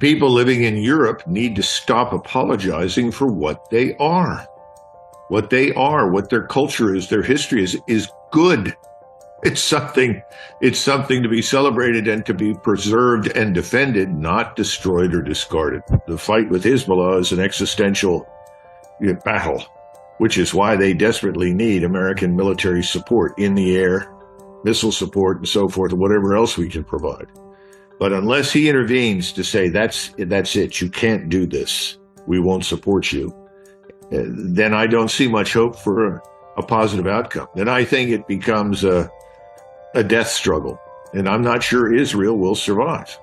people living in Europe need to stop apologizing for what they are. What they are, what their culture is, their history is good. It's something to be celebrated and to be preserved and defended, not destroyed or discarded. The fight with Hezbollah is an existential battle, which is why they desperately need American military support in the air, missile support and so forth, and whatever else we can provide. But unless he intervenes to say, that's it, you can't do this, we won't support you, then I don't see much hope for a positive outcome. Then I think it becomes a death struggle, and I'm not sure Israel will survive.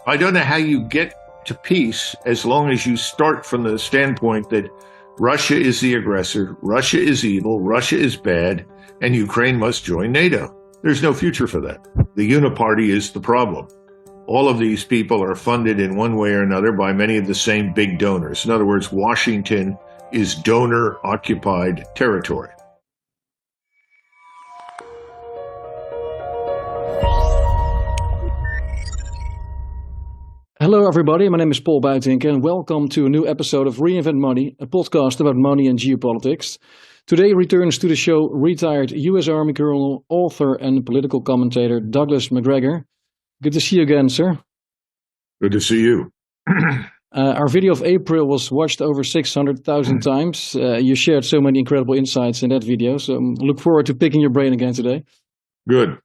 I don't know how you get to peace as long as you start from the standpoint that Russia is the aggressor, Russia is evil, Russia is bad, and Ukraine must join NATO. There's no future for that. The uniparty is the problem. All of these people are funded in one way or another by many of the same big donors. In other words, Washington is donor-occupied territory. Hello everybody, my name is Paul Buitink and welcome to a new episode of Reinvent Money, a podcast about money and geopolitics. Today returns to the show retired US Army Colonel, author and political commentator Douglas Macgregor. Good to see you again, sir. Good to see you. Our video of April was watched over 600,000 times. You shared so many incredible insights in that video, so I look forward to picking your brain again today. Good.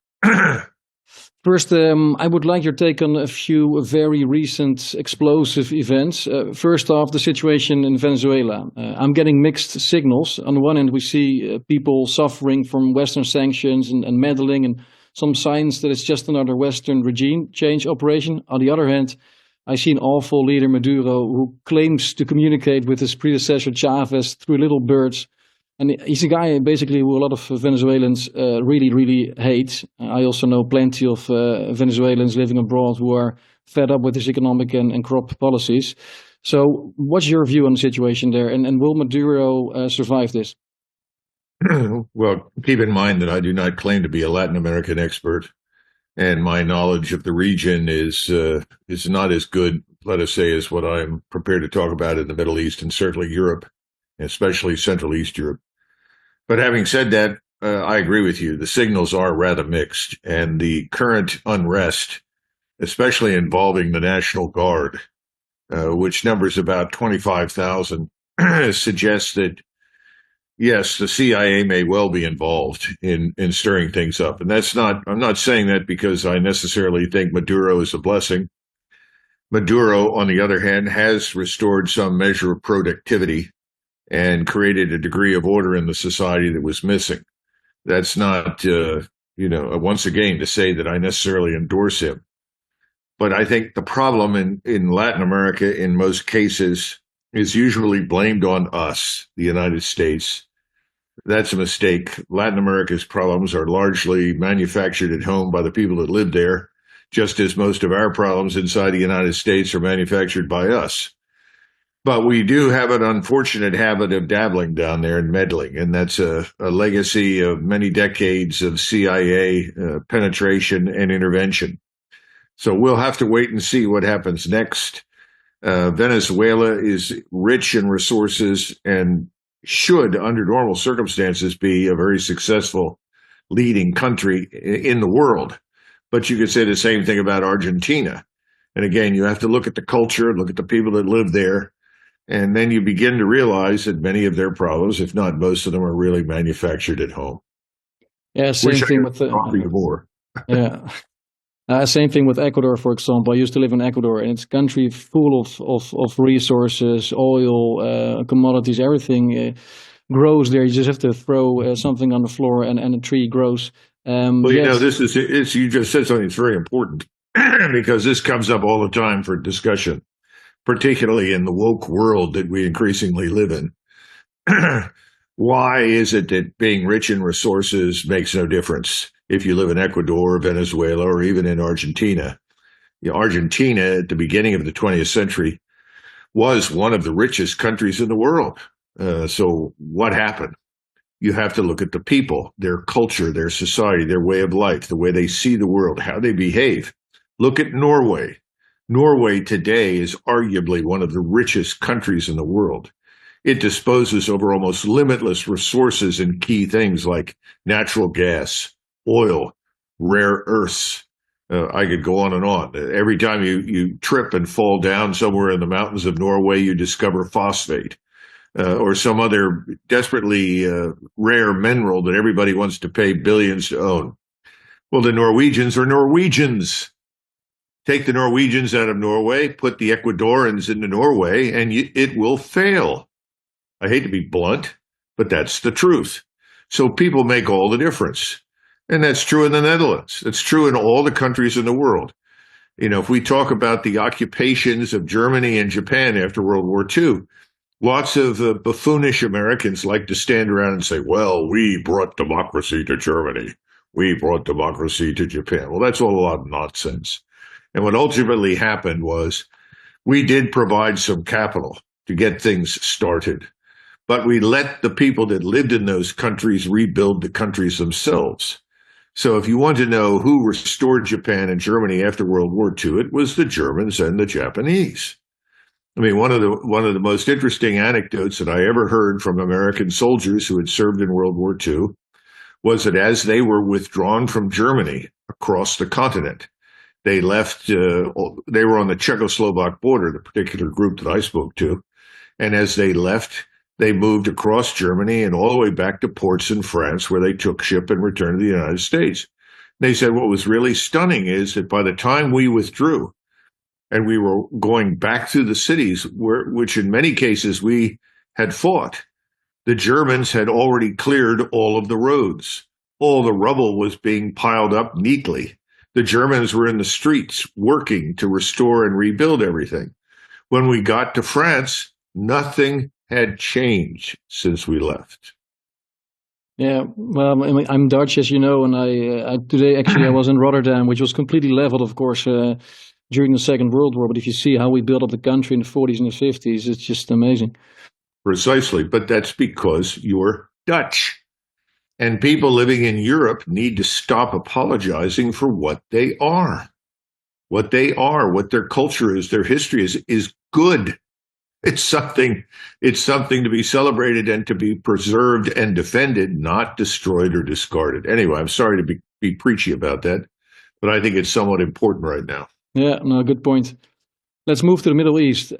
First, I would like your take on a few very recent explosive events. First off, the situation in Venezuela. I'm getting mixed signals. On the one hand, we see people suffering from Western sanctions and meddling and some signs that it's just another Western regime change operation. On the other hand, I see an awful leader, Maduro, who claims to communicate with his predecessor Chavez through little birds. And he's a guy basically who a lot of Venezuelans really hate. I also know plenty of Venezuelans living abroad who are fed up with his economic and crop policies. So what's your view on the situation there? And will Maduro survive this? Well, keep in mind that I do not claim to be a Latin American expert, and my knowledge of the region is not as good, let us say, as what I'm prepared to talk about in the Middle East and certainly Europe, especially Central East Europe. But having said that, I agree with you. The signals are rather mixed, and the current unrest, especially involving the National Guard, which numbers about 25,000, suggests that yes, the CIA may well be involved in stirring things up. And I'm not saying that because I necessarily think Maduro is a blessing. Maduro, on the other hand, has restored some measure of productivity and created a degree of order in the society that was missing. That's not, once again, to say that I necessarily endorse him. But I think the problem in Latin America, in most cases, is usually blamed on us, the United States. That's a mistake. Latin America's problems are largely manufactured at home by the people that live there, just as most of our problems inside the United States are manufactured by us. But we do have an unfortunate habit of dabbling down there and meddling, and that's a legacy of many decades of CIA penetration and intervention. So we'll have to wait and see what happens next. Venezuela is rich in resources and should, under normal circumstances, be a very successful leading country in the world. But you could say the same thing about Argentina. And again, you have to look at the culture, look at the people that live there, and then you begin to realize that many of their problems, if not most of them, are really manufactured at home. Yeah, same thing with more. Yeah. Same thing with Ecuador, for example. I used to live in Ecuador, and it's a country full of resources, oil, commodities, everything grows there. You just have to throw something on the floor, and a tree grows. Well, you just said something that's very important because this comes up all the time for discussion, particularly in the woke world that we increasingly live in. Why is it that being rich in resources makes no difference if you live in Ecuador, Venezuela, or even in Argentina? Argentina, at the beginning of the 20th century, was one of the richest countries in the world. So what happened? You have to look at the people, their culture, their society, their way of life, the way they see the world, how they behave. Look at Norway. Norway today is arguably one of the richest countries in the world. It disposes over almost limitless resources in key things like natural gas, oil, rare earths. I could go on and on. Every time you trip and fall down somewhere in the mountains of Norway, you discover phosphate or some other desperately rare mineral that everybody wants to pay billions to own. Well, the Norwegians are Norwegians. Take the Norwegians out of Norway, put the Ecuadorians into Norway, and it will fail. I hate to be blunt, but that's the truth. So people make all the difference. And that's true in the Netherlands. That's true in all the countries in the world. You know, if we talk about the occupations of Germany and Japan after World War II, lots of buffoonish Americans like to stand around and say, well, we brought democracy to Germany. We brought democracy to Japan. Well, that's all a lot of nonsense. And what ultimately happened was we did provide some capital to get things started, but we let the people that lived in those countries rebuild the countries themselves. So if you want to know who restored Japan and Germany after World War II, it was the Germans and the Japanese. I mean, one of the most interesting anecdotes that I ever heard from American soldiers who had served in World War II was that as they were withdrawn from Germany across the continent, they left, they were on the Czechoslovak border, the particular group that I spoke to, and as they left, they moved across Germany and all the way back to ports in France where they took ship and returned to the United States. They said what was really stunning is that by the time we withdrew and we were going back through the cities, which in many cases we had fought, the Germans had already cleared all of the roads. All the rubble was being piled up neatly. The Germans were in the streets working to restore and rebuild everything. When we got to France, nothing had changed since we left. Yeah, well, I'm Dutch, as you know, and I today actually I was in Rotterdam, which was completely leveled, of course, during the Second World War. But if you see how we built up the country in the 40s and the 50s, it's just amazing. Precisely, but that's because you're Dutch. And people living in Europe need to stop apologizing for what they are. What they are, what their culture is, their history is good. It's something to be celebrated and to be preserved and defended, not destroyed or discarded. Anyway, I'm sorry to be preachy about that, but I think it's somewhat important right now. Yeah, no, good point. Let's move to the Middle East.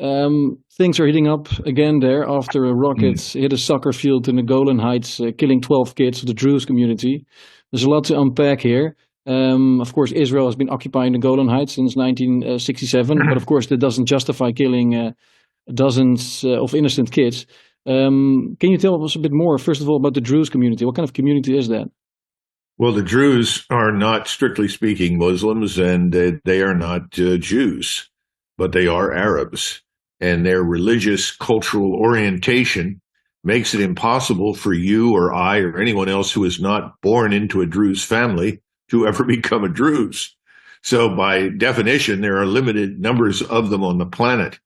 Things are heating up again there after a rocket hit a soccer field in the Golan Heights, killing 12 kids of the Druze community. There's a lot to unpack here. Of course, Israel has been occupying the Golan Heights since 1967, but of course that doesn't justify killing dozens of innocent kids. Can you tell us a bit more, first of all, about the Druze community? What kind of community is that? Well, the Druze are not, strictly speaking, Muslims, and they are not Jews, but they are Arabs. And their religious, cultural orientation makes it impossible for you or I or anyone else who is not born into a Druze family to ever become a Druze. So by definition, there are limited numbers of them on the planet.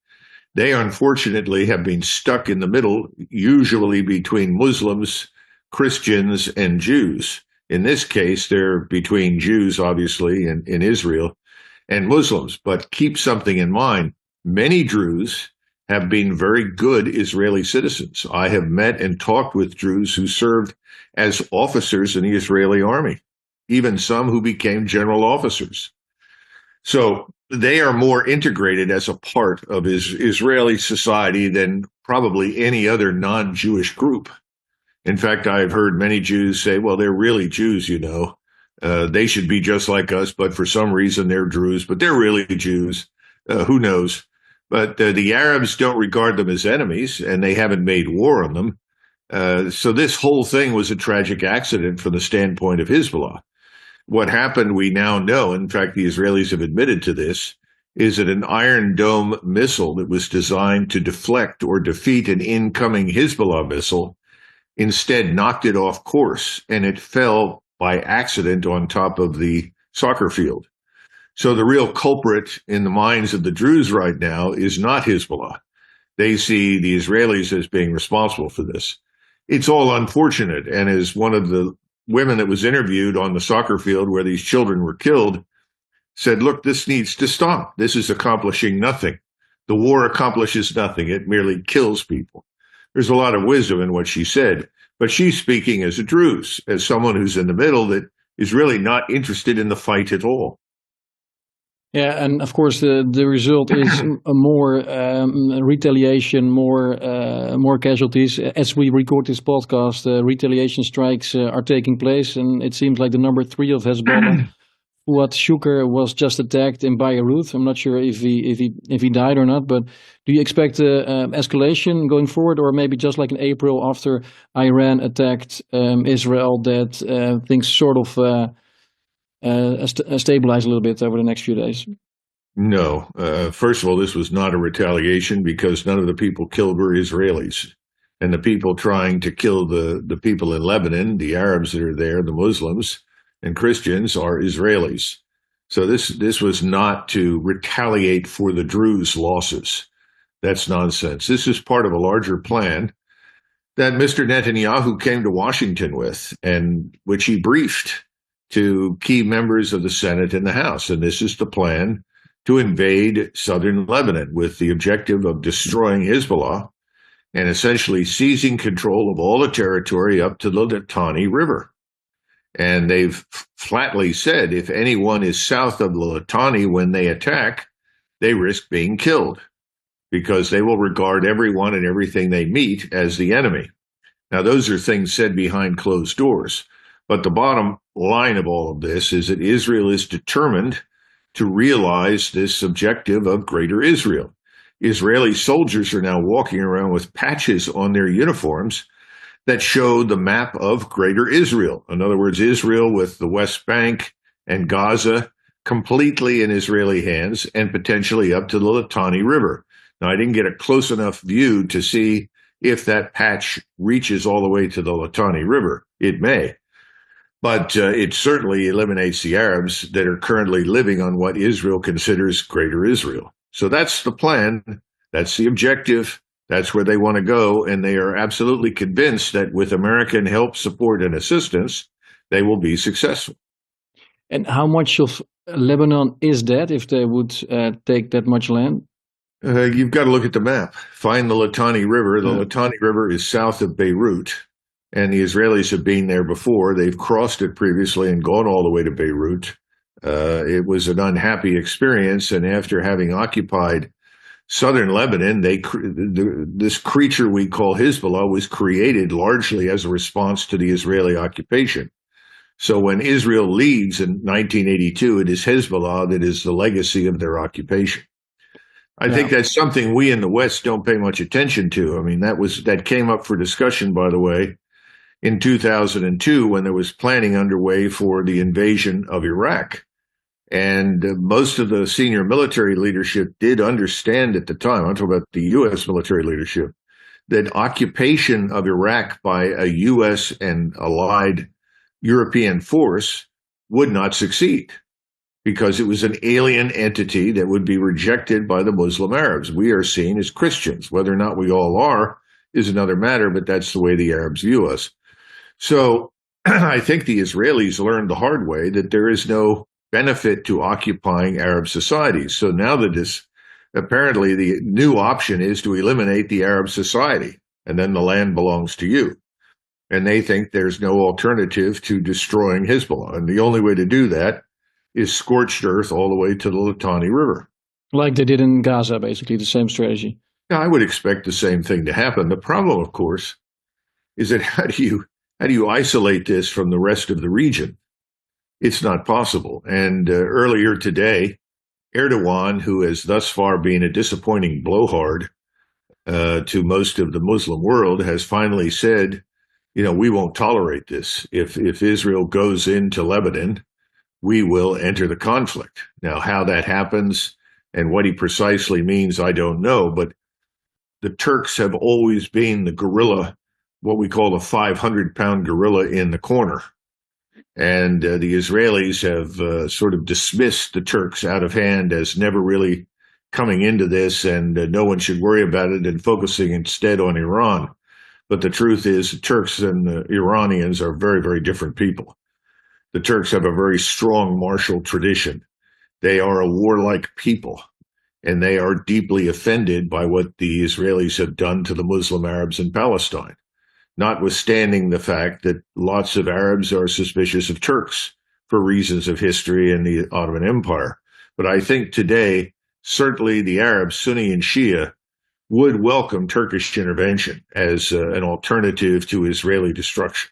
They unfortunately have been stuck in the middle, usually between Muslims, Christians, and Jews. In this case, they're between Jews, obviously, in Israel, and Muslims. But keep something in mind. Many Druze have been very good Israeli citizens. I have met and talked with Druze who served as officers in the Israeli army, even some who became general officers. So they are more integrated as a part of Israeli society than probably any other non-Jewish group. In fact, I've heard many Jews say, well, they're really Jews, you know. They should be just like us, but for some reason they're Druze, but they're really Jews. Who knows? But the Arabs don't regard them as enemies, and they haven't made war on them. So this whole thing was a tragic accident from the standpoint of Hezbollah. What happened, we now know, in fact, the Israelis have admitted to this, is that an Iron Dome missile that was designed to deflect or defeat an incoming Hezbollah missile instead knocked it off course, and it fell by accident on top of the soccer field. So the real culprit in the minds of the Druze right now is not Hezbollah. They see the Israelis as being responsible for this. It's all unfortunate, and as one of the women that was interviewed on the soccer field where these children were killed said, look, this needs to stop. This is accomplishing nothing. The war accomplishes nothing. It merely kills people. There's a lot of wisdom in what she said, but she's speaking as a Druze, as someone who's in the middle that is really not interested in the fight at all. Yeah, and of course the result is more retaliation, more casualties. As we record this podcast, retaliation strikes are taking place, and it seems like the number 3 of Hezbollah, Fuad Shukr, was just attacked in Beirut. I'm not sure if he died or not, but do you expect escalation going forward, or maybe just like in April after Iran attacked Israel, that things sort of stabilize a little bit over the next few days? No. First of all, this was not a retaliation because none of the people killed were Israelis. And the people trying to kill the people in Lebanon, the Arabs that are there, the Muslims and Christians, are Israelis. So this was not to retaliate for the Druze losses. That's nonsense. This is part of a larger plan that Mr. Netanyahu came to Washington with, and which he briefed to key members of the Senate and the House. And this is the plan to invade southern Lebanon with the objective of destroying Hezbollah and essentially seizing control of all the territory up to the Litani River. And they've flatly said if anyone is south of the Litani when they attack, they risk being killed because they will regard everyone and everything they meet as the enemy. Now, those are things said behind closed doors. But the bottom line of all of this is that Israel is determined to realize this objective of Greater Israel. Israeli soldiers are now walking around with patches on their uniforms that show the map of Greater Israel. In other words, Israel with the West Bank and Gaza completely in Israeli hands and potentially up to the Litani River. Now, I didn't get a close enough view to see if that patch reaches all the way to the Litani River. It may. But it certainly eliminates the Arabs that are currently living on what Israel considers Greater Israel. So that's the plan. That's the objective. That's where they want to go. And they are absolutely convinced that with American help, support, and assistance, they will be successful. And how much of Lebanon is that if they would take that much land? You've got to look at the map. Find the Litani River. The Litani River is south of Beirut. And the Israelis have been there before. They've crossed it previously and gone all the way to Beirut. It was an unhappy experience. And after having occupied southern Lebanon, this creature we call Hezbollah was created largely as a response to the Israeli occupation. So when Israel leaves in 1982, it is Hezbollah that is the legacy of their occupation. I think that's something we in the West don't pay much attention to. I mean, that came up for discussion, by the way, in 2002 when there was planning underway for the invasion of Iraq. And most of the senior military leadership did understand at the time, I'm talking about the U.S. military leadership, that occupation of Iraq by a U.S. and allied European force would not succeed because it was an alien entity that would be rejected by the Muslim Arabs. We are seen as Christians. Whether or not we all are is another matter, but that's the way the Arabs view us. So I think the Israelis learned the hard way that there is no benefit to occupying Arab societies. So now that apparently the new option is to eliminate the Arab society, and then the land belongs to you. And they think there's no alternative to destroying Hezbollah. And the only way to do that is scorched earth all the way to the Litani River. Like they did in Gaza, basically, the same strategy. Now, I would expect the same thing to happen. The problem, of course, is that how do you isolate this from the rest of the region? It's not possible. And earlier today, Erdogan, who has thus far been a disappointing blowhard to most of the Muslim world, has finally said, we won't tolerate this. If Israel goes into Lebanon, we will enter the conflict. Now, how that happens and what he precisely means, I don't know. But the Turks have always been the gorilla, what we call the 500-pound gorilla in the corner. And the Israelis have sort of dismissed the Turks out of hand as never really coming into this, and no one should worry about it, and focusing instead on Iran. But the truth is, the Turks and the Iranians are very, very different people. The Turks have a very strong martial tradition. They are a warlike people, and they are deeply offended by what the Israelis have done to the Muslim Arabs in Palestine, notwithstanding the fact that lots of Arabs are suspicious of Turks for reasons of history and the Ottoman Empire. But I think today, certainly the Arabs, Sunni and Shia, would welcome Turkish intervention as an alternative to Israeli destruction.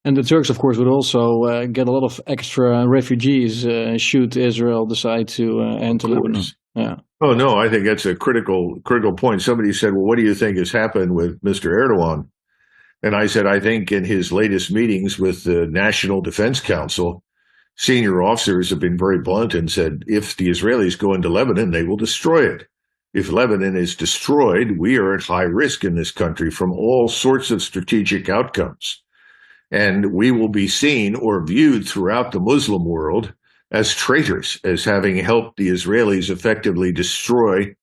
And the Turks, of course, would also get a lot of extra refugees should Israel decide to enter Lebanon. Yeah. Oh no, I think that's a critical point. Somebody said, "Well, what do you think has happened with Mr. Erdogan?" And I said, "I think in his latest meetings with the National Defense Council, senior officers have been very blunt and said, if the Israelis go into Lebanon, they will destroy it. If Lebanon is destroyed, we are at high risk in this country from all sorts of strategic outcomes. And we will be seen or viewed throughout the Muslim world as traitors, as having helped the Israelis effectively destroy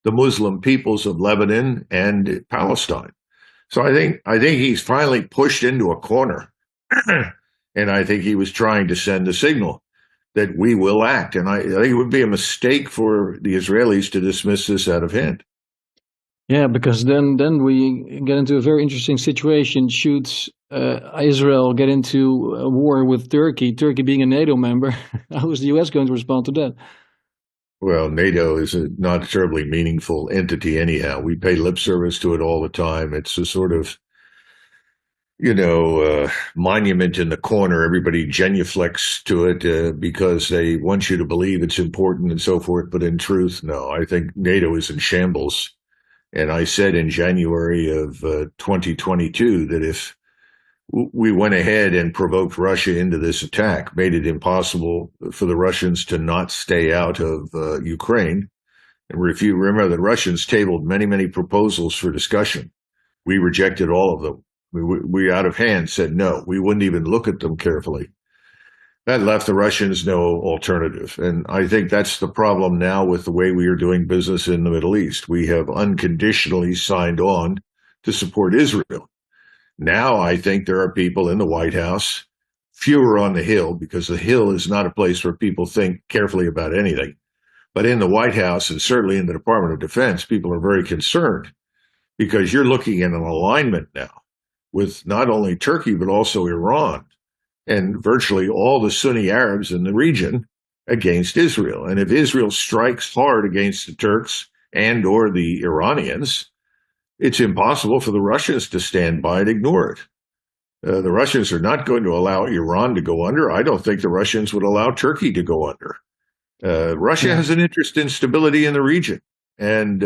the Muslim peoples of Lebanon and Palestine." So I think he's finally pushed into a corner. And I think he was trying to send a signal that we will act. And I think it would be a mistake for the Israelis to dismiss this out of hand. Yeah, because then we get into a very interesting situation. Should Israel get into a war with Turkey, Turkey being a NATO member, how is the US going to respond to that? Well, NATO is not a terribly meaningful entity anyhow. We pay lip service to it all the time. It's a sort of, monument in the corner. Everybody genuflects to it because they want you to believe it's important and so forth. But in truth, no, I think NATO is in shambles. And I said in January of 2022 that if we went ahead and provoked Russia into this attack, made it impossible for the Russians to not stay out of Ukraine. And if you remember, the Russians tabled many, many proposals for discussion. We rejected all of them. We out of hand said no. We wouldn't even look at them carefully. That left the Russians no alternative. And I think that's the problem now with the way we are doing business in the Middle East. We have unconditionally signed on to support Israel. Now I think there are people in the White House, fewer on the Hill, because the Hill is not a place where people think carefully about anything. But in the White House and certainly in the Department of Defense, people are very concerned because you're looking at an alignment now with not only Turkey, but also Iran and virtually all the Sunni Arabs in the region against Israel. And if Israel strikes hard against the Turks and or the Iranians, it's impossible for the Russians to stand by and ignore it. The Russians are not going to allow Iran to go under. I don't think the Russians would allow Turkey to go under. Russia has an interest in stability in the region. And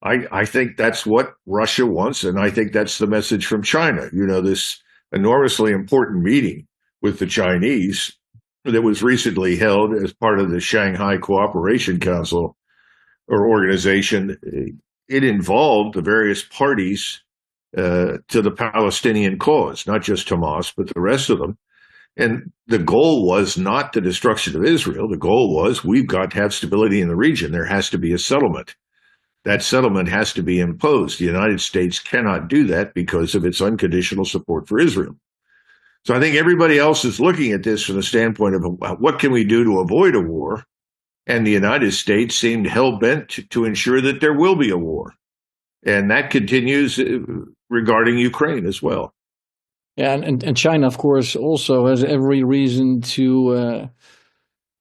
I think that's what Russia wants, and I think that's the message from China. This enormously important meeting with the Chinese that was recently held as part of the Shanghai Cooperation Council or organization, it involved the various parties to the Palestinian cause, not just Hamas, but the rest of them. And the goal was not the destruction of Israel. The goal was we've got to have stability in the region. There has to be a settlement. That settlement has to be imposed. The United States cannot do that because of its unconditional support for Israel. So I think everybody else is looking at this from the standpoint of what can we do to avoid a war? And the United States seemed hell-bent to ensure that there will be a war. And that continues regarding Ukraine as well. Yeah, and China, of course, also has every reason to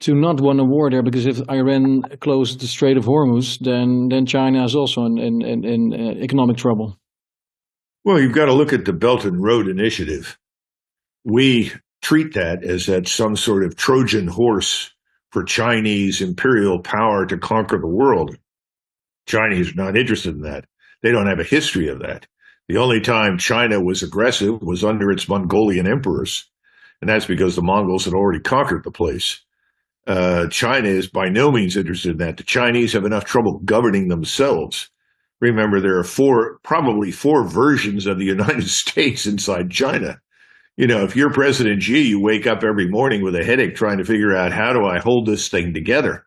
not want a war there, because if Iran closes the Strait of Hormuz, then China is also in economic trouble. Well, you've got to look at the Belt and Road Initiative. We treat that as some sort of Trojan horse for Chinese imperial power to conquer the world. Chinese are not interested in that. They don't have a history of that. The only time China was aggressive was under its Mongolian emperors, and that's because the Mongols had already conquered the place. China is by no means interested in that. The Chinese have enough trouble governing themselves. Remember, there are probably four versions of the United States inside China. If you're President Xi, you wake up every morning with a headache trying to figure out, how do I hold this thing together?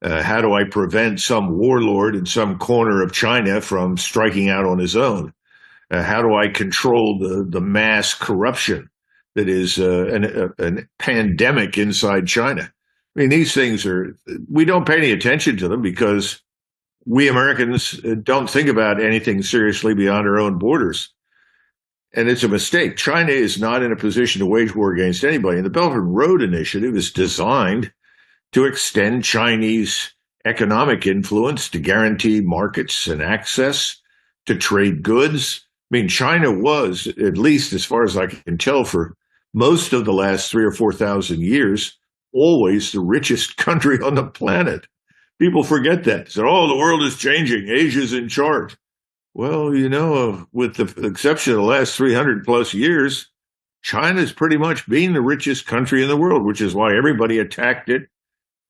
How do I prevent some warlord in some corner of China from striking out on his own? How do I control the mass corruption that is a pandemic inside China? I mean, these things we don't pay any attention to them because we Americans don't think about anything seriously beyond our own borders. And it's a mistake. China is not in a position to wage war against anybody. And the Belt and Road Initiative is designed to extend Chinese economic influence, to guarantee markets and access, to trade goods. I mean, China was, at least as far as I can tell, for most of the last 3,000 or 4,000 years, always the richest country on the planet. People forget that. So, oh, the world is changing. Asia's in charge. Well, with the exception of the last 300 plus years, China's pretty much been the richest country in the world, which is why everybody attacked it,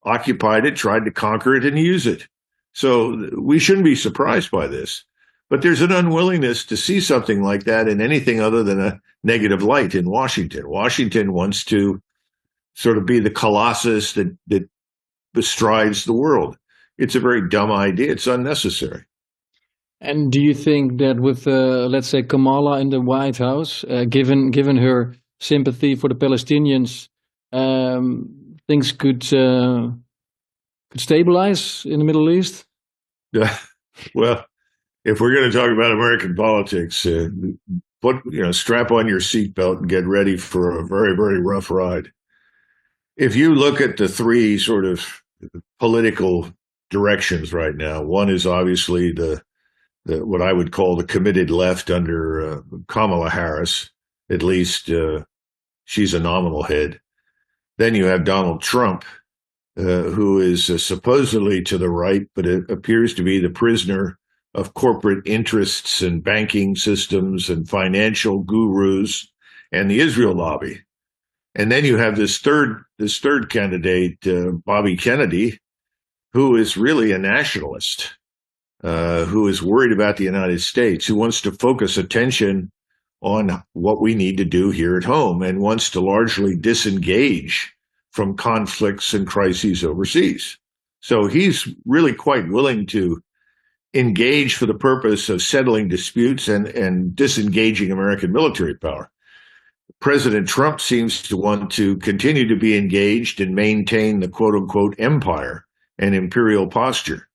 occupied it, tried to conquer it, and use it. So we shouldn't be surprised by this. But there's an unwillingness to see something like that in anything other than a negative light in Washington. Washington wants to sort of be the colossus that bestrides the world. It's a very dumb idea. It's unnecessary. And do you think that with, let's say, Kamala in the White House, given her sympathy for the Palestinians, things could stabilize in the Middle East? Yeah. Well, if we're going to talk about American politics, strap on your seatbelt and get ready for a very, very rough ride. If you look at the three sort of political directions right now, one is obviously the what I would call the committed left under Kamala Harris. At least she's a nominal head. Then you have Donald Trump, who is supposedly to the right, but it appears to be the prisoner of corporate interests and banking systems and financial gurus and the Israel lobby. And then you have this third candidate, Bobby Kennedy, who is really a nationalist, who is worried about the United States, who wants to focus attention on what we need to do here at home and wants to largely disengage from conflicts and crises overseas. So he's really quite willing to engage for the purpose of settling disputes and disengaging American military power. President Trump seems to want to continue to be engaged and maintain the quote-unquote empire and imperial posture.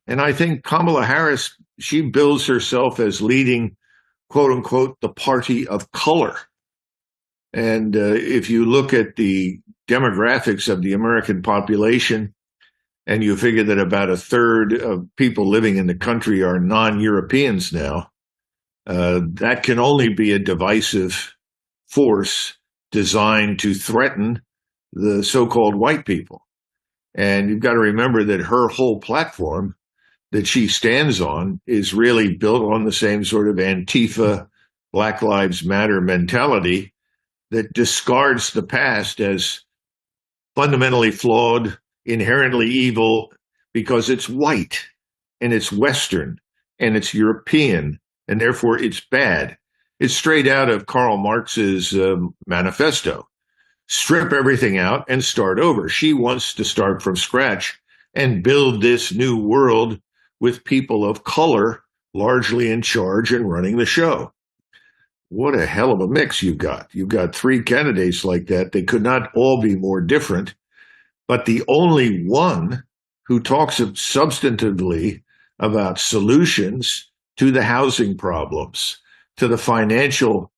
And I think Kamala Harris, she bills herself as leading, quote-unquote, the party of color. And if you look at the demographics of the American population, and you figure that about a third of people living in the country are non-Europeans now, that can only be a divisive force designed to threaten the so-called white people. And you've got to remember that her whole platform that she stands on is really built on the same sort of Antifa, Black Lives Matter mentality that discards the past as fundamentally flawed, inherently evil, because it's white and it's Western and it's European, and therefore it's bad. It's straight out of Karl Marx's manifesto. Strip everything out and start over. She wants to start from scratch and build this new world with people of color largely in charge and running the show. What a hell of a mix you've got. You've got three candidates like that. They could not all be more different. But the only one who talks substantively about solutions to the housing problems, to the financial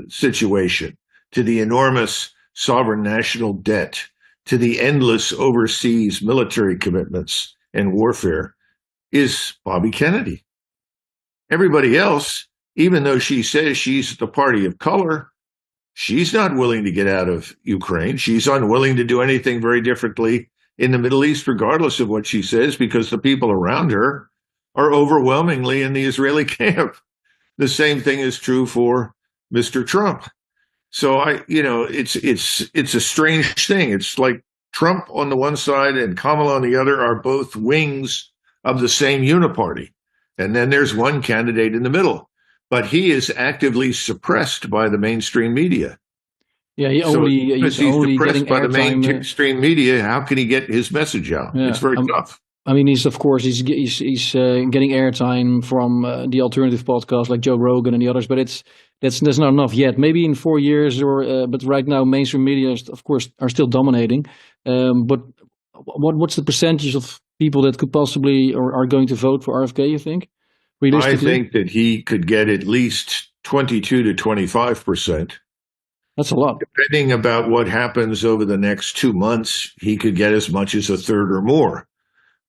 situation, to the enormous sovereign national debt, to the endless overseas military commitments and warfare, is Bobby Kennedy. Everybody else, even though she says she's the party of color, she's not willing to get out of Ukraine. She's unwilling to do anything very differently in the Middle East, regardless of what she says, because the people around her are overwhelmingly in the Israeli camp. The same thing is true for Mr. Trump. So it's a strange thing. It's like Trump on the one side and Kamala on the other are both wings of the same uniparty. And then there's one candidate in the middle. But he is actively suppressed by the mainstream media. Yeah, he's only suppressed by the airtime, mainstream media. How can he get his message out? Yeah, it's very tough. I mean, he's getting airtime from the alternative podcasts like Joe Rogan and the others, but it's that's not enough yet. Maybe in 4 years, but right now mainstream media, of course, are still dominating. But what's the percentage of people that could possibly or are going to vote for RFK? You think, I realistically? think that he could get at least 22 to 25%. That's a lot. Depending about what happens over the next 2 months, he could get as much as a third or more.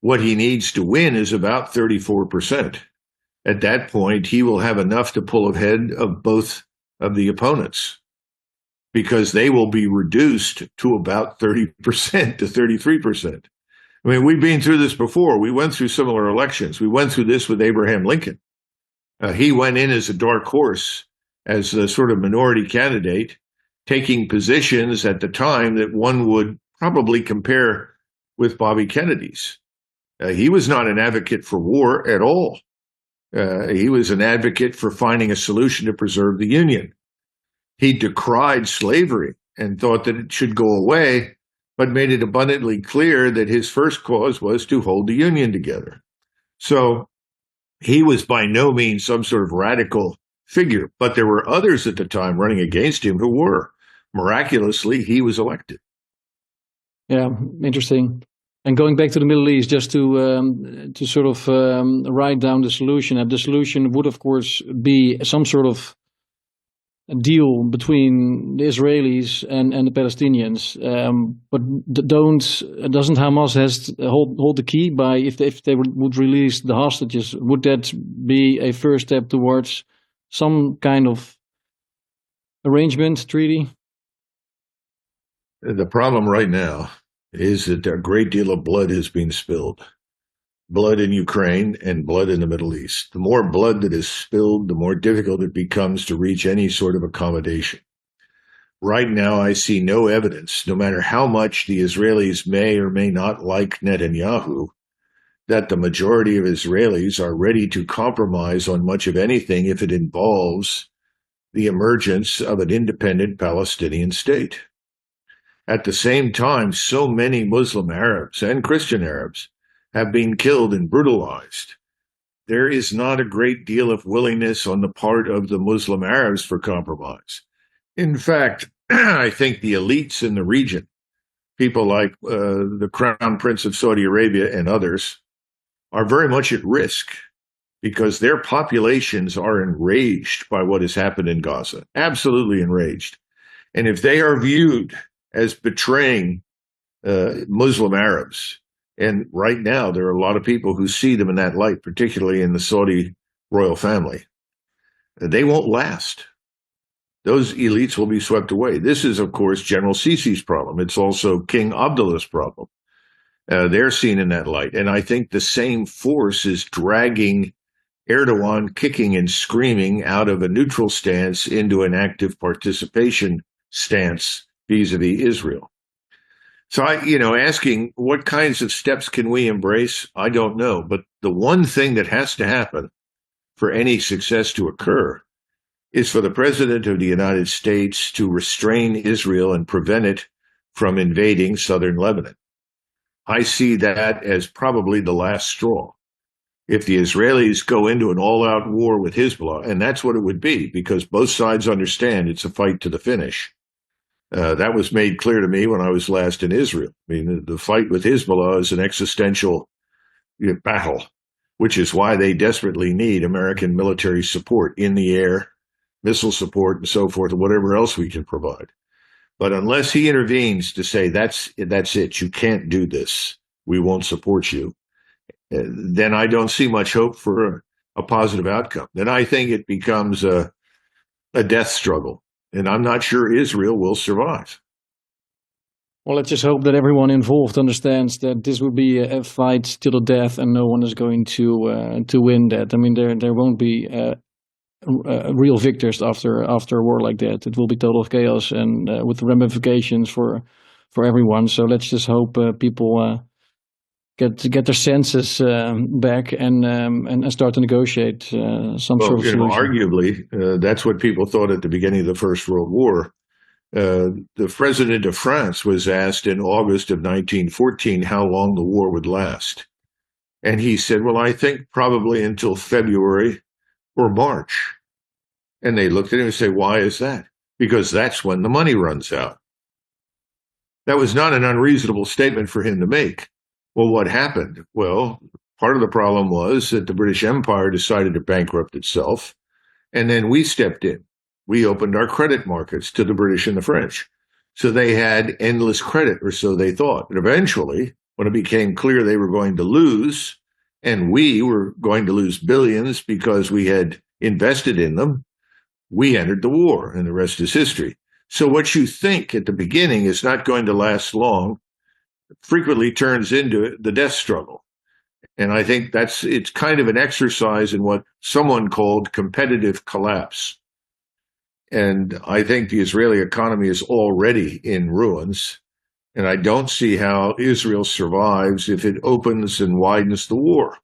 What he needs to win is about 34%. At that point, he will have enough to pull ahead of both of the opponents because they will be reduced to about 30% to 33%. I mean, we've been through this before. We went through similar elections. We went through this with Abraham Lincoln. He went in as a dark horse, as a sort of minority candidate, taking positions at the time that one would probably compare with Bobby Kennedy's. He was not an advocate for war at all. He was an advocate for finding a solution to preserve the Union. He decried slavery and thought that it should go away, but made it abundantly clear that his first cause was to hold the Union together. So he was by no means some sort of radical figure, but there were others at the time running against him who were. Miraculously, he was elected. Yeah, interesting. And going back to the Middle East, just to sort of write down the solution. And the solution would, of course, be some sort of a deal between the Israelis and the Palestinians. But doesn't Hamas hold the key by if they would release the hostages? Would that be a first step towards some kind of arrangement, treaty? The problem right now is that a great deal of blood has been spilled. Blood in Ukraine and blood in the Middle East. The more blood that is spilled, the more difficult it becomes to reach any sort of accommodation. Right now, I see no evidence, no matter how much the Israelis may or may not like Netanyahu, that the majority of Israelis are ready to compromise on much of anything if it involves the emergence of an independent Palestinian state. At the same time, so many Muslim Arabs and Christian Arabs have been killed and brutalized. There is not a great deal of willingness on the part of the Muslim Arabs for compromise. In fact, I think the elites in the region, people like the Crown Prince of Saudi Arabia and others, are very much at risk because their populations are enraged by what has happened in Gaza, absolutely enraged. And if they are viewed as betraying Muslim Arabs, and right now there are a lot of people who see them in that light, particularly in the Saudi royal family, they won't last. Those elites will be swept away. This is, of course, General Sisi's problem. It's also King Abdullah's problem. They're seen in that light. And I think the same force is dragging Erdogan kicking and screaming out of a neutral stance into an active participation stance vis-a-vis Israel. So asking what kinds of steps can we embrace, I don't know. But the one thing that has to happen for any success to occur is for the President of the United States to restrain Israel and prevent it from invading southern Lebanon. I see that as probably the last straw. If the Israelis go into an all-out war with Hezbollah, and that's what it would be, because both sides understand it's a fight to the finish. That was made clear to me when I was last in Israel. I mean, the fight with Hezbollah is an existential battle, which is why they desperately need American military support in the air, missile support, and so forth, and whatever else we can provide. But unless he intervenes to say, that's it, you can't do this, we won't support you, then I don't see much hope for a positive outcome. Then I think it becomes a death struggle. And I'm not sure Israel will survive. Well, let's just hope that everyone involved understands that this will be a fight to the death, and no one is going to win that. I mean, there won't be real victors after a war like that. It will be total chaos and with ramifications for everyone. So let's just hope people get their senses back and start to negotiate some sort of solution. Arguably, that's what people thought at the beginning of the First World War. The president of France was asked in August of 1914 how long the war would last. And he said, well, I think probably until February or March. And they looked at him and say, why is that? Because that's when the money runs out. That was not an unreasonable statement for him to make. Well, what happened? Well, part of the problem was that the British Empire decided to bankrupt itself, and then we stepped in. We opened our credit markets to the British and the French. So they had endless credit, or so they thought. And eventually, when it became clear they were going to lose, and we were going to lose billions because we had invested in them, we entered the war, and the rest is history. So what you think at the beginning is not going to last long frequently turns into the death struggle. And I think it's kind of an exercise in what someone called competitive collapse. And I think the Israeli economy is already in ruins. And I don't see how Israel survives if it opens and widens the war.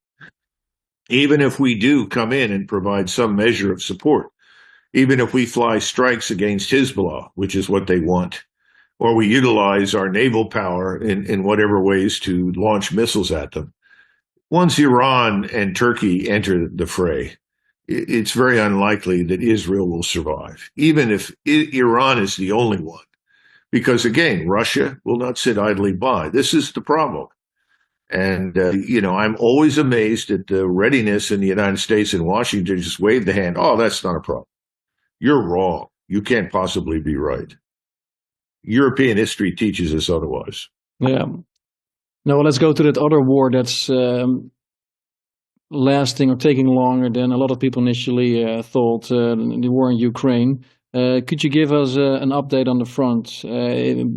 Even if we do come in and provide some measure of support, even if we fly strikes against Hezbollah, which is what they want, or we utilize our naval power in whatever ways to launch missiles at them. Once Iran and Turkey enter the fray, it's very unlikely that Israel will survive, even if Iran is the only one. Because, again, Russia will not sit idly by. This is the problem. And, I'm always amazed at the readiness in the United States and Washington to just wave the hand. Oh, that's not a problem. You're wrong. You can't possibly be right. European history teaches us otherwise. Yeah. Now let's go to that other war that's lasting or taking longer than a lot of people initially thought, the war in Ukraine. Could you give us an update on the front?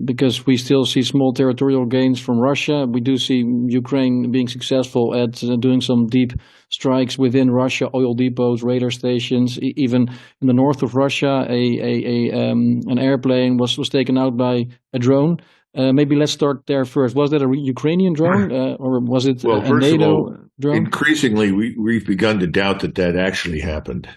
Because we still see small territorial gains from Russia. We do see Ukraine being successful at doing some deep strikes within Russia, oil depots, radar stations. Even in the north of Russia, an airplane was taken out by a drone. Maybe let's start there first. Was that a Ukrainian drone or was it a NATO drone? Increasingly, we've begun to doubt that actually happened.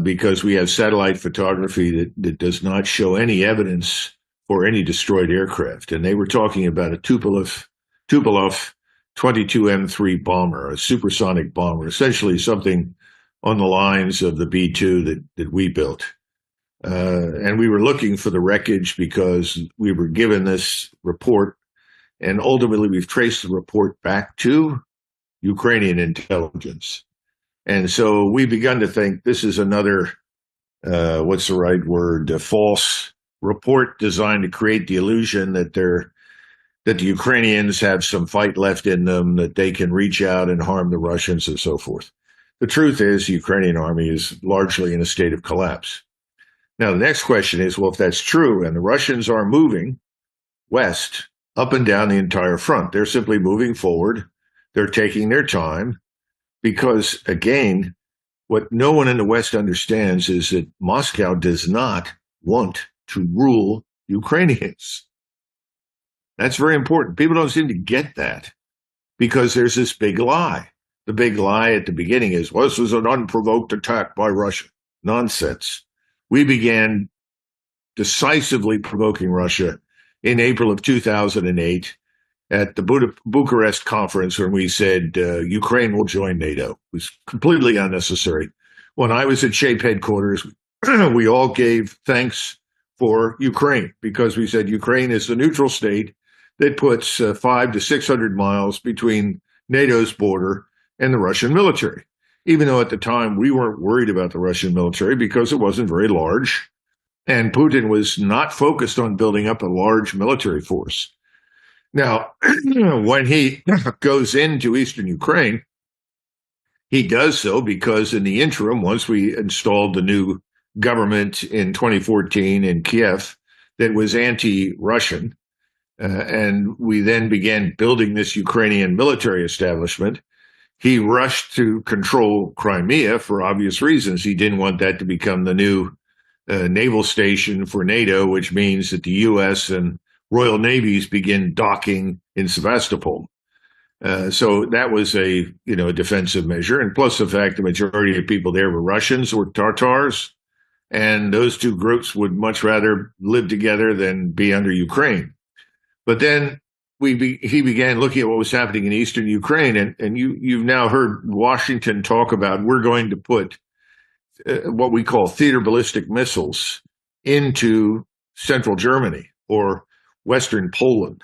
Because we have satellite photography that does not show any evidence for any destroyed aircraft. And they were talking about a Tupolev 22M3 bomber, a supersonic bomber, essentially something on the lines of the B-2 that we built. And we were looking for the wreckage because we were given this report. And ultimately, we've traced the report back to Ukrainian intelligence. And so we've begun to think this is another, what's the right word, a false report designed to create the illusion that the Ukrainians have some fight left in them, that they can reach out and harm the Russians and so forth. The truth is the Ukrainian army is largely in a state of collapse. Now, the next question is, well, if that's true and the Russians are moving west, up and down the entire front, they're simply moving forward, they're taking their time. Because, again, what no one in the West understands is that Moscow does not want to rule Ukrainians. That's very important. People don't seem to get that because there's this big lie. The big lie at the beginning is, well, this was an unprovoked attack by Russia. Nonsense. We began decisively provoking Russia in April of 2008. At the Bucharest conference when we said Ukraine will join NATO. It was completely unnecessary. When I was at SHAPE headquarters, we all gave thanks for Ukraine because we said Ukraine is the neutral state that puts 500 to 600 miles between NATO's border and the Russian military, even though at the time we weren't worried about the Russian military because it wasn't very large. And Putin was not focused on building up a large military force. Now, when he goes into eastern Ukraine, he does so because in the interim, once we installed the new government in 2014 in Kiev that was anti-Russian, and we then began building this Ukrainian military establishment, he rushed to control Crimea for obvious reasons. He didn't want that to become the new naval station for NATO, which means that the U.S. and Royal Navies begin docking in Sevastopol. So that was a defensive measure. And plus the fact the majority of people there were Russians or Tatars. And those two groups would much rather live together than be under Ukraine. But then he began looking at what was happening in eastern Ukraine. And you've now heard Washington talk about we're going to put what we call theater ballistic missiles into central Germany or Western Poland.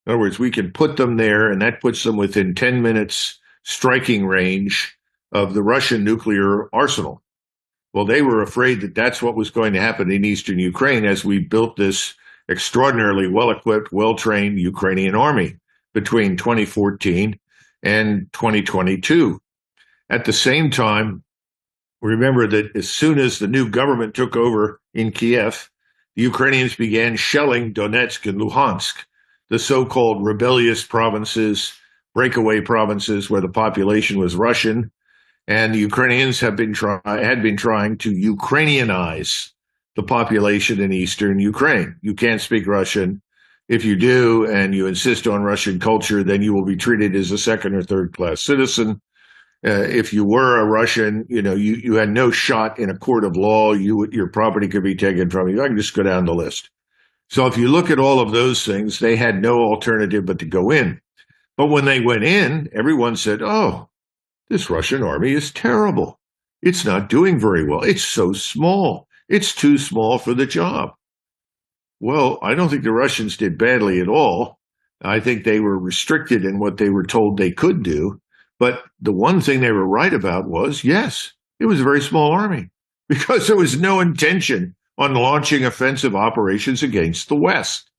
In other words, we can put them there, and that puts them within 10 minutes striking range of the Russian nuclear arsenal. Well, they were afraid that that's what was going to happen in eastern Ukraine as we built this extraordinarily well-equipped, well-trained Ukrainian army between 2014 and 2022. At the same time, remember that as soon as the new government took over in Kiev, the Ukrainians began shelling Donetsk and Luhansk, the so-called rebellious provinces, breakaway provinces where the population was Russian, and the Ukrainians had been trying to Ukrainianize the population in eastern Ukraine. You can't speak Russian. If you do and you insist on Russian culture, then you will be treated as a second or third class citizen. If you were a Russian, you had no shot in a court of law. Your property could be taken from you. I can just go down the list. So if you look at all of those things, they had no alternative but to go in. But when they went in, everyone said, oh, this Russian army is terrible. It's not doing very well. It's so small. It's too small for the job. Well, I don't think the Russians did badly at all. I think they were restricted in what they were told they could do. But the one thing they were right about was, yes, it was a very small army because there was no intention on launching offensive operations against the West.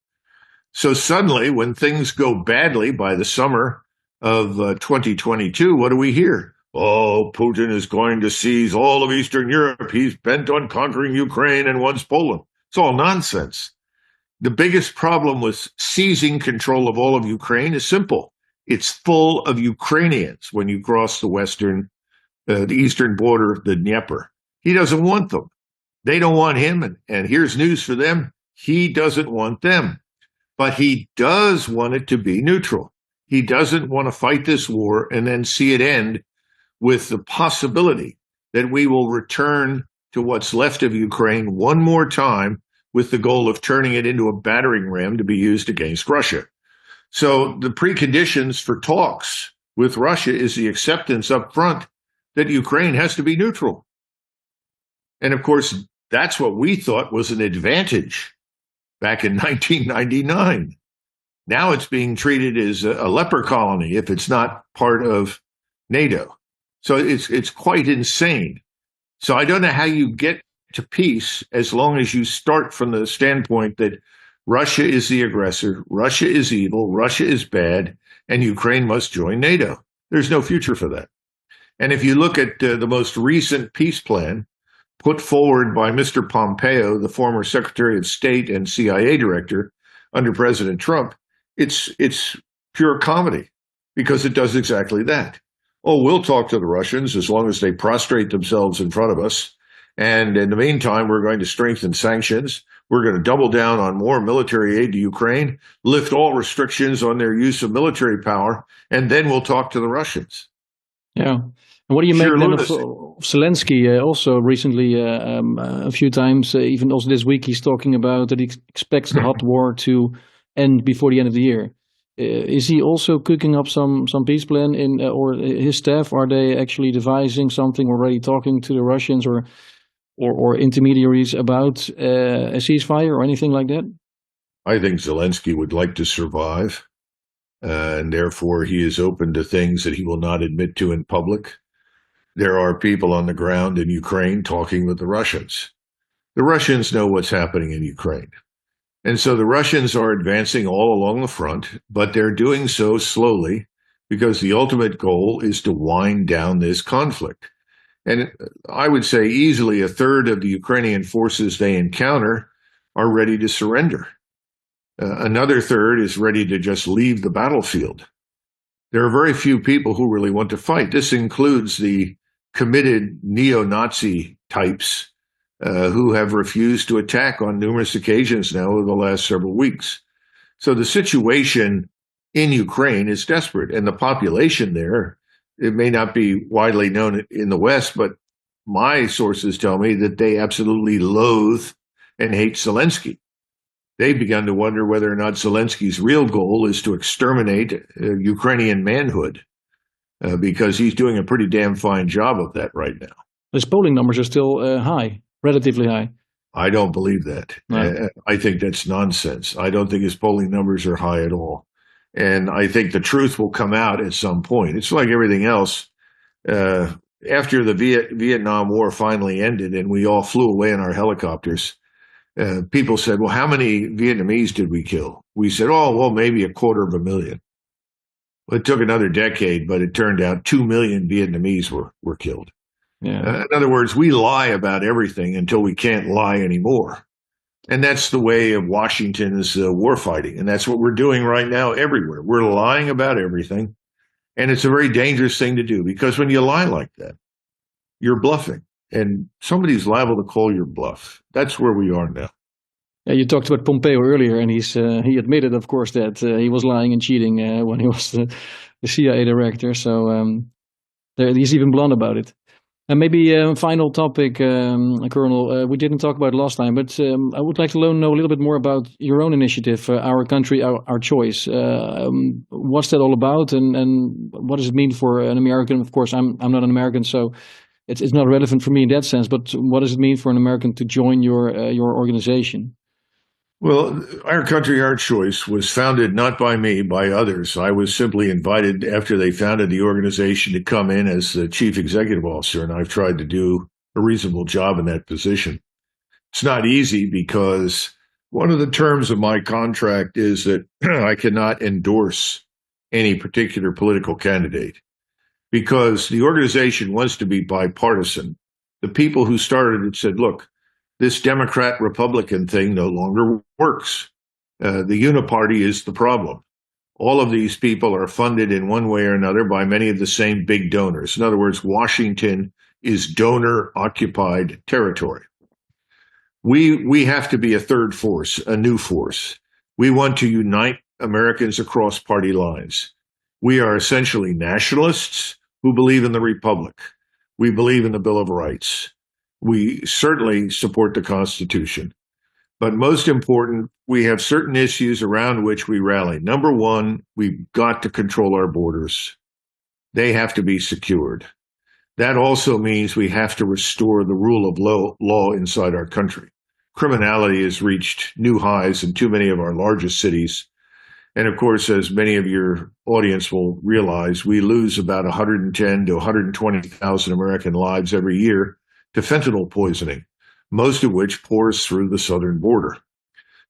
So suddenly, when things go badly by the summer of 2022, what do we hear? Oh, Putin is going to seize all of Eastern Europe. He's bent on conquering Ukraine and once Poland. It's all nonsense. The biggest problem with seizing control of all of Ukraine is simple. It's full of Ukrainians when you cross the eastern border of the Dnieper. He doesn't want them. They don't want him. And here's news for them. He doesn't want them. But he does want it to be neutral. He doesn't want to fight this war and then see it end with the possibility that we will return to what's left of Ukraine one more time with the goal of turning it into a battering ram to be used against Russia. So the preconditions for talks with Russia is the acceptance up front that Ukraine has to be neutral. And of course, that's what we thought was an advantage back in 1999. Now it's being treated as a leper colony if it's not part of NATO. So it's quite insane. So I don't know how you get to peace as long as you start from the standpoint that Russia is the aggressor, Russia is evil, Russia is bad, and Ukraine must join NATO. There's no future for that. And if you look at the most recent peace plan put forward by Mr. Pompeo, the former Secretary of State and CIA director under President Trump, it's pure comedy because it does exactly that. Oh, we'll talk to the Russians as long as they prostrate themselves in front of us. And in the meantime, we're going to strengthen sanctions. We're going to double down on more military aid to Ukraine, lift all restrictions on their use of military power, and then we'll talk to the Russians. Yeah. And what do you make then of Zelensky? Also recently, a few times, even also this week, he's talking about that he expects the hot war to end before the end of the year. Is he also cooking up some peace plan or his staff? Are they actually devising something already, talking to the Russians or intermediaries about a ceasefire or anything like that? I think Zelensky would like to survive, and therefore he is open to things that he will not admit to in public. There are people on the ground in Ukraine talking with the Russians. The Russians know what's happening in Ukraine. And so the Russians are advancing all along the front, but they're doing so slowly because the ultimate goal is to wind down this conflict. And I would say easily a third of the Ukrainian forces they encounter are ready to surrender. Another third is ready to just leave the battlefield. There are very few people who really want to fight. This includes the committed neo-Nazi types who have refused to attack on numerous occasions now over the last several weeks. So the situation in Ukraine is desperate, and the population there, it may not be widely known in the West, but my sources tell me that they absolutely loathe and hate Zelensky. They've begun to wonder whether or not Zelensky's real goal is to exterminate Ukrainian manhood, because he's doing a pretty damn fine job of that right now. His polling numbers are still high, relatively high. I don't believe that. No. I think that's nonsense. I don't think his polling numbers are high at all. And I think the truth will come out at some point. It's like everything else. After the Vietnam War finally ended and we all flew away in our helicopters, people said, well, how many Vietnamese did we kill? We said, oh, well, maybe 250,000. Well, it took another decade, but it turned out 2 million Vietnamese were killed. Yeah. In other words, we lie about everything until we can't lie anymore. And that's the way of Washington's war fighting. And that's what we're doing right now everywhere. We're lying about everything. And it's a very dangerous thing to do because when you lie like that, you're bluffing. And somebody's liable to call your bluff. That's where we are now. Yeah, you talked about Pompeo earlier, and he admitted, of course, that he was lying and cheating when he was the CIA director. So he's even blunt about it. And maybe a final topic, Colonel, we didn't talk about it last time, but I would like to know a little bit more about your own initiative, Our Country, Our Choice. What's that all about, and what does it mean for an American? Of course, I'm not an American, so it's not relevant for me in that sense, but what does it mean for an American to join your organization? Well, Our Country, Our Choice was founded not by me, by others. I was simply invited after they founded the organization to come in as the chief executive officer, and I've tried to do a reasonable job in that position. It's not easy because one of the terms of my contract is that I cannot endorse any particular political candidate because the organization wants to be bipartisan. The people who started it said, look, this Democrat-Republican thing no longer works. The uniparty is the problem. All of these people are funded in one way or another by many of the same big donors. In other words, Washington is donor-occupied territory. We have to be a third force, a new force. We want to unite Americans across party lines. We are essentially nationalists who believe in the Republic. We believe in the Bill of Rights. We certainly support the Constitution. But most important, we have certain issues around which we rally. Number one, we've got to control our borders. They have to be secured. That also means we have to restore the rule of law inside our country. Criminality has reached new highs in too many of our largest cities. And of course, as many of your audience will realize, we lose about 110 to 120,000 American lives every year to fentanyl poisoning, most of which pours through the southern border.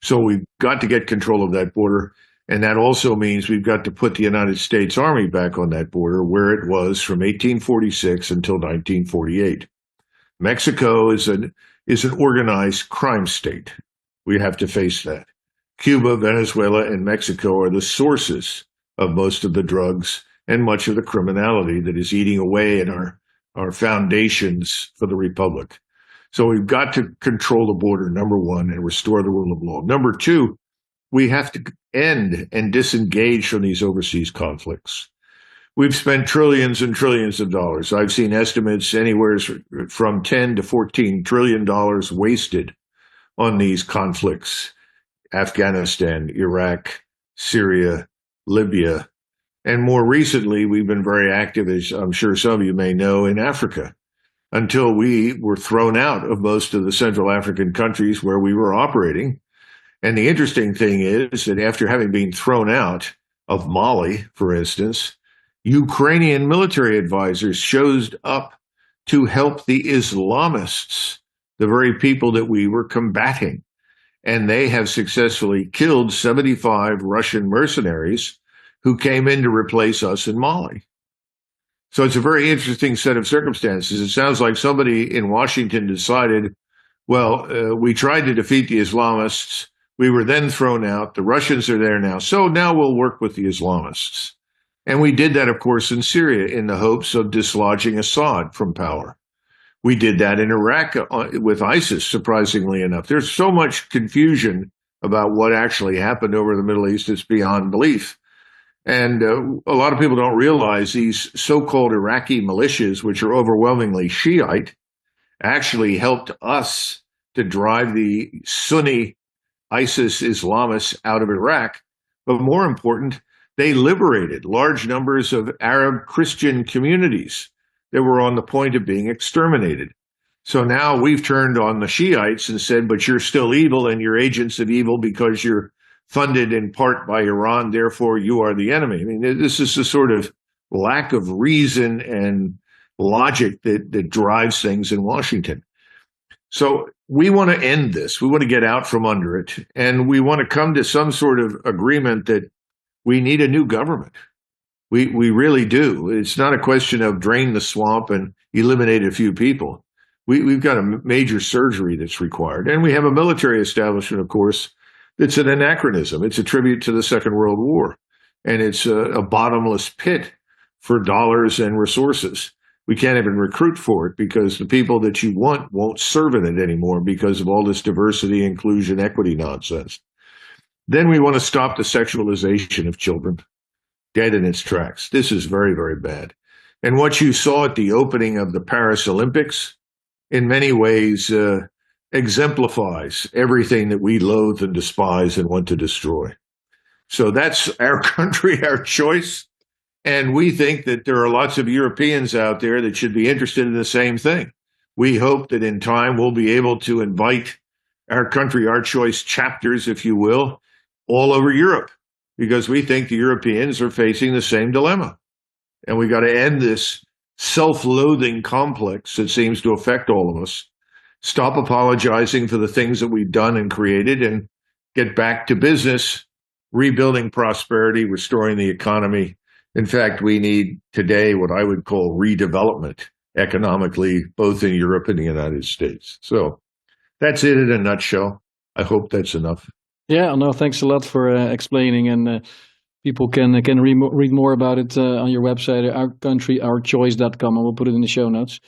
So we've got to get control of that border, and that also means we've got to put the United States Army back on that border where it was from 1846 until 1948. Mexico is an organized crime state. We have to face that. Cuba, Venezuela, and Mexico are the sources of most of the drugs and much of the criminality that is eating away at our foundations for the Republic. So we've got to control the border, number one, and restore the rule of law. Number two, we have to end and disengage from these overseas conflicts. We've spent trillions and trillions of dollars. I've seen estimates anywhere from 10 to 14 trillion dollars wasted on these conflicts. Afghanistan, Iraq, Syria, Libya, and more recently, we've been very active, as I'm sure some of you may know, in Africa, until we were thrown out of most of the Central African countries where we were operating. And the interesting thing is that after having been thrown out of Mali, for instance, Ukrainian military advisors showed up to help the Islamists, the very people that we were combating. And they have successfully killed 75 Russian mercenaries who came in to replace us in Mali. So it's a very interesting set of circumstances. It sounds like somebody in Washington decided, well, we tried to defeat the Islamists. We were then thrown out. The Russians are there now. So now we'll work with the Islamists. And we did that, of course, in Syria in the hopes of dislodging Assad from power. We did that in Iraq with ISIS, surprisingly enough. There's so much confusion about what actually happened over the Middle East, it's beyond belief. And a lot of people don't realize these so-called Iraqi militias, which are overwhelmingly Shiite, actually helped us to drive the Sunni ISIS Islamists out of Iraq. But more important, they liberated large numbers of Arab Christian communities that were on the point of being exterminated. So now we've turned on the Shiites and said, but you're still evil and you're agents of evil because you're funded in part by Iran, therefore you are the enemy. I mean, this is the sort of lack of reason and logic that drives things in Washington. So we want to end this. We want to get out from under it. And we want to come to some sort of agreement that we need a new government. We really do. It's not a question of drain the swamp and eliminate a few people. We've got a major surgery that's required. And we have a military establishment, of course, that's an anachronism. It's a tribute to the Second World War. And it's a bottomless pit for dollars and resources. We can't even recruit for it because the people that you want won't serve in it anymore because of all this diversity, inclusion, equity nonsense. Then we want to stop the sexualization of children, dead in its tracks. This is very, very bad. And what you saw at the opening of the Paris Olympics, in many ways, exemplifies everything that we loathe and despise and want to destroy. So that's our country, our choice. And we think that there are lots of Europeans out there that should be interested in the same thing. We hope that in time we'll be able to invite our country, our choice chapters, if you will, all over Europe, because we think the Europeans are facing the same dilemma. And we got to end this self-loathing complex that seems to affect all of us. Stop apologizing for the things that we've done and created and get back to business, rebuilding prosperity, restoring the economy. In fact, we need today what I would call redevelopment economically, both in Europe and the United States. So that's it in a nutshell. I hope that's enough. Yeah, no, thanks a lot for explaining. And people can read more about it on your website, ourcountryourchoice.com, and we'll put it in the show notes.